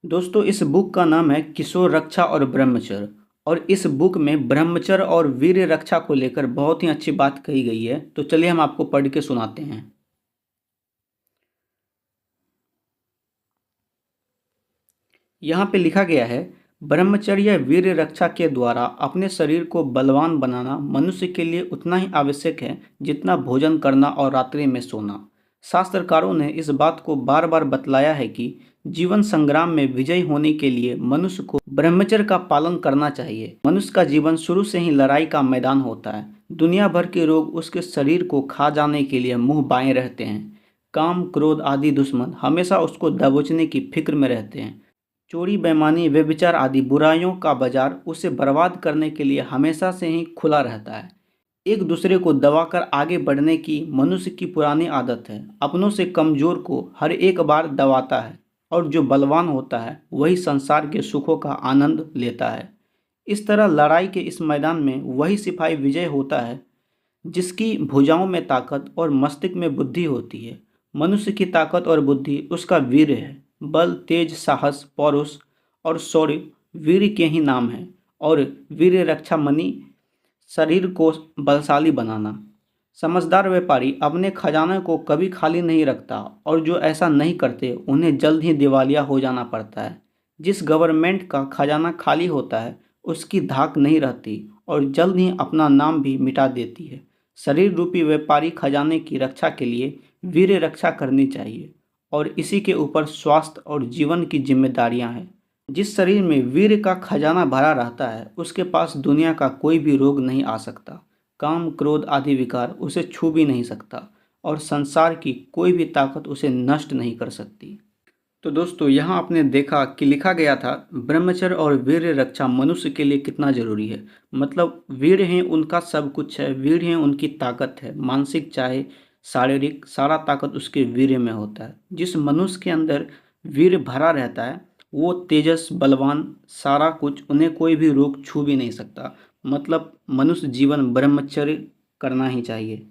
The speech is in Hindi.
दोस्तों इस बुक का नाम है किशोर रक्षा और ब्रह्मचर्य। और इस बुक में ब्रह्मचर्य और वीर रक्षा को लेकर बहुत ही अच्छी बात कही गई है। तो चलिए हम आपको पढ़ के सुनाते हैं। यहाँ पे लिखा गया है, ब्रह्मचर्य वीर रक्षा के द्वारा अपने शरीर को बलवान बनाना मनुष्य के लिए उतना ही आवश्यक है जितना भोजन करना और रात्रि में सोना। शास्त्रकारों ने इस बात को बार बार बतलाया है कि जीवन संग्राम में विजयी होने के लिए मनुष्य को ब्रह्मचर्य का पालन करना चाहिए। मनुष्य का जीवन शुरू से ही लड़ाई का मैदान होता है। दुनिया भर के रोग उसके शरीर को खा जाने के लिए मुंह बाएं रहते हैं। काम क्रोध आदि दुश्मन हमेशा उसको दबोचने की फिक्र में रहते हैं। चोरी बेईमानी व्यभिचार आदि बुराइयों का बाजार उसे बर्बाद करने के लिए हमेशा से ही खुला रहता है। एक दूसरे को दबाकर आगे बढ़ने की मनुष्य की पुरानी आदत है। अपनों से कमजोर को हर एक बार दबाता है और जो बलवान होता है वही संसार के सुखों का आनंद लेता है। इस तरह लड़ाई के इस मैदान में वही सिपाही विजय होता है जिसकी भुजाओं में ताकत और मस्तिष्क में बुद्धि होती है। मनुष्य की ताकत और बुद्धि उसका वीर है। बल तेज साहस पौरुष और शौर्य वीर के ही नाम है। और वीर रक्षा मणि शरीर को बलशाली बनाना। समझदार व्यापारी अपने खजाने को कभी खाली नहीं रखता और जो ऐसा नहीं करते उन्हें जल्द ही दिवालिया हो जाना पड़ता है। जिस गवर्नमेंट का खजाना खाली होता है उसकी धाक नहीं रहती और जल्द ही अपना नाम भी मिटा देती है। शरीर रूपी व्यापारी खजाने की रक्षा के लिए वीर रक्षा करनी चाहिए और इसी के ऊपर स्वास्थ्य और जीवन की जिम्मेदारियां हैं। जिस शरीर में वीर का खजाना भरा रहता है उसके पास दुनिया का कोई भी रोग नहीं आ सकता। काम क्रोध आदि विकार उसे छू भी नहीं सकता और संसार की कोई भी ताकत उसे नष्ट नहीं कर सकती। तो दोस्तों यहाँ आपने देखा कि लिखा गया था ब्रह्मचर्य और वीर रक्षा मनुष्य के लिए कितना जरूरी है। मतलब वीर हैं उनका सब कुछ है, वीर हैं उनकी ताकत है, मानसिक चाहे शारीरिक सारा ताकत उसके वीर में होता है। जिस मनुष्य के अंदर वीर भरा रहता है वो तेजस बलवान सारा कुछ, उन्हें कोई भी रोग छू भी नहीं सकता। मतलब मनुष्य जीवन ब्रह्मचर्य करना ही चाहिए।